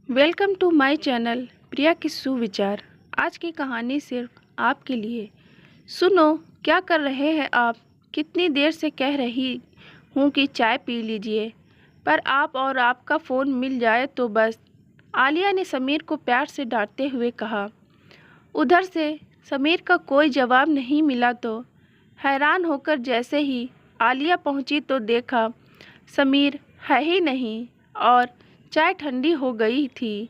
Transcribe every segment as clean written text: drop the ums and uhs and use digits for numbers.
Welcome to my channel प्रिया की सुविचार। आज की कहानी सिर्फ आपके लिए। सुनो, क्या कर रहे हैं आप? कितनी देर से कह रही हूँ कि चाय पी लीजिए, पर आप और आपका फ़ोन मिल जाए तो बस। आलिया ने समीर को प्यार से डांटते हुए कहा। उधर से समीर का कोई जवाब नहीं मिला तो हैरान होकर जैसे ही आलिया पहुँची तो देखा समीर है ही नहीं और चाय ठंडी हो गई थी।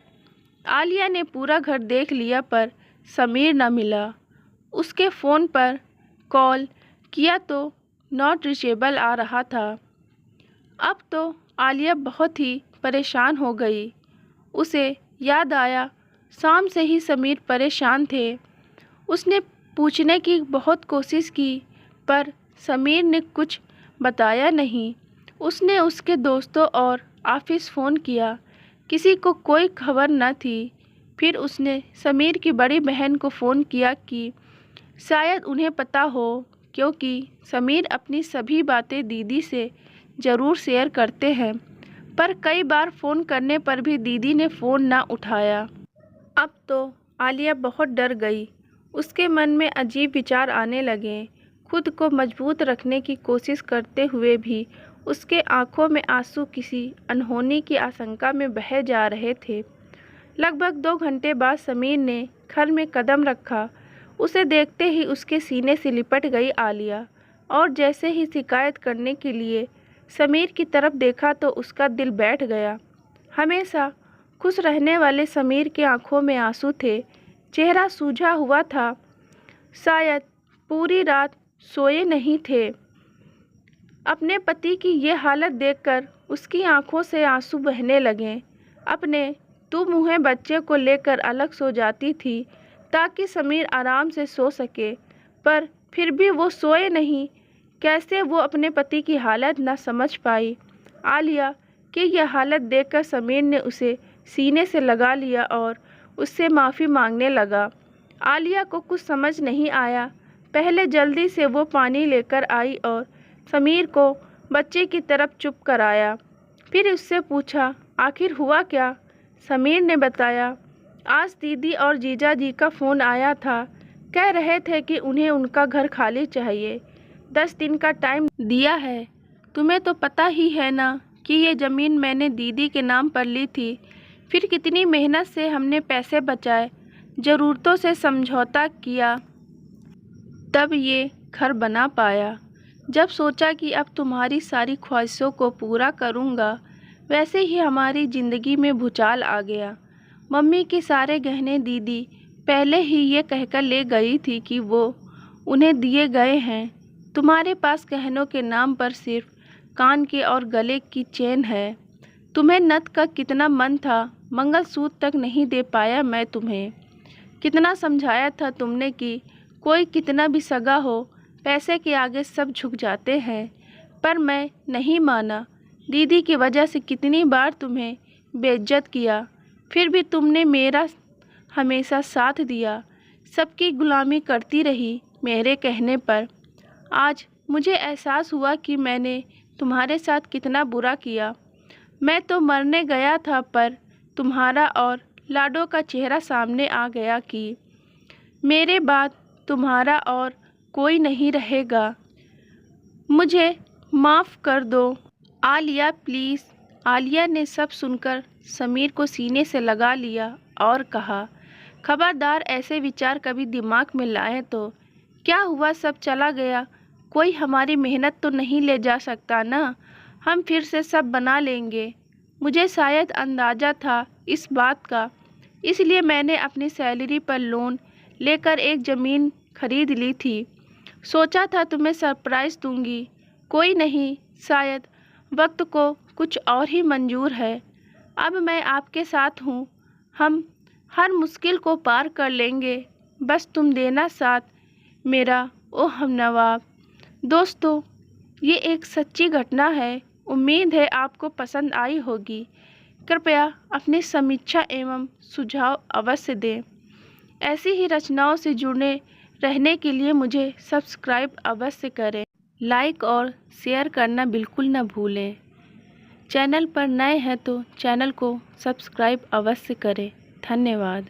आलिया ने पूरा घर देख लिया पर समीर न मिला। उसके फ़ोन पर कॉल किया तो नॉट रीचेबल आ रहा था। अब तो आलिया बहुत ही परेशान हो गई। उसे याद आया शाम से ही समीर परेशान थे। उसने पूछने की बहुत कोशिश की पर समीर ने कुछ बताया नहीं। उसने उसके दोस्तों और ऑफिस फ़ोन किया, किसी को कोई खबर न थी। फिर उसने समीर की बड़ी बहन को फ़ोन किया कि शायद उन्हें पता हो, क्योंकि समीर अपनी सभी बातें दीदी से ज़रूर शेयर करते हैं। पर कई बार फ़ोन करने पर भी दीदी ने फ़ोन ना उठाया। अब तो आलिया बहुत डर गई। उसके मन में अजीब विचार आने लगे। खुद को मजबूत रखने की कोशिश करते हुए भी उसके आंखों में आंसू किसी अनहोनी की आशंका में बह जा रहे थे। लगभग 2 घंटे बाद समीर ने घर में कदम रखा। उसे देखते ही उसके सीने से लिपट गई आलिया, और जैसे ही शिकायत करने के लिए समीर की तरफ देखा तो उसका दिल बैठ गया। हमेशा खुश रहने वाले समीर की आंखों में आंसू थे। चेहरा सूझा हुआ था, शायद पूरी रात सोए नहीं थे। अपने पति की ये हालत देखकर उसकी आंखों से आंसू बहने लगे। अपने तू मुँहे बच्चे को लेकर अलग सो जाती थी ताकि समीर आराम से सो सके, पर फिर भी वो सोए नहीं। कैसे वो अपने पति की हालत न समझ पाई। आलिया की यह हालत देखकर समीर ने उसे सीने से लगा लिया और उससे माफ़ी मांगने लगा। आलिया को कुछ समझ नहीं आया। पहले जल्दी से वो पानी लेकर आई और समीर को बच्चे की तरफ चुप कराया। फिर उससे पूछा, आखिर हुआ क्या? समीर ने बताया, आज दीदी और जीजा जी का फ़ोन आया था। कह रहे थे कि उन्हें उनका घर खाली चाहिए। 10 दिन का टाइम दिया है। तुम्हें तो पता ही है ना कि ये ज़मीन मैंने दीदी के नाम पर ली थी। फिर कितनी मेहनत से हमने पैसे बचाए, ज़रूरतों से समझौता किया, तब ये घर बना पाया। जब सोचा कि अब तुम्हारी सारी ख्वाहिशों को पूरा करूँगा, वैसे ही हमारी ज़िंदगी में भूचाल आ गया। मम्मी के सारे गहने दीदी पहले ही ये कहकर ले गई थी कि वो उन्हें दिए गए हैं। तुम्हारे पास गहनों के नाम पर सिर्फ कान के और गले की चेन है। तुम्हें नथ का कितना मन था, मंगलसूत्र तक नहीं दे पाया मैं तुम्हें। कितना समझाया था तुमने कि कोई कितना भी सगा हो, पैसे के आगे सब झुक जाते हैं, पर मैं नहीं माना। दीदी की वजह से कितनी बार तुम्हें बेइज्जत किया, फिर भी तुमने मेरा हमेशा साथ दिया। सबकी गुलामी करती रही मेरे कहने पर। आज मुझे एहसास हुआ कि मैंने तुम्हारे साथ कितना बुरा किया। मैं तो मरने गया था, पर तुम्हारा और लाडो का चेहरा सामने आ गया कि मेरे बाद तुम्हारा और कोई नहीं रहेगा। मुझे माफ़ कर दो आलिया, प्लीज़। आलिया ने सब सुनकर समीर को सीने से लगा लिया और कहा, खबरदार ऐसे विचार कभी दिमाग में लाए तो। क्या हुआ, सब चला गया। कोई हमारी मेहनत तो नहीं ले जा सकता ना। हम फिर से सब बना लेंगे। मुझे शायद अंदाज़ा था इस बात का, इसलिए मैंने अपनी सैलरी पर लोन लेकर एक ज़मीन खरीद ली थी। सोचा था तुम्हें सरप्राइज़ दूंगी। कोई नहीं, शायद वक्त को कुछ और ही मंजूर है। अब मैं आपके साथ हूँ। हम हर मुश्किल को पार कर लेंगे। बस तुम देना साथ मेरा, ओ हमनवाब। दोस्तों, ये एक सच्ची घटना है। उम्मीद है आपको पसंद आई होगी। कृपया अपनी समीक्षा एवं सुझाव अवश्य दें। ऐसी ही रचनाओं से जुड़े रहने के लिए मुझे सब्सक्राइब अवश्य करें। लाइक और शेयर करना बिल्कुल न भूलें। चैनल पर नए हैं तो चैनल को सब्सक्राइब अवश्य करें। धन्यवाद।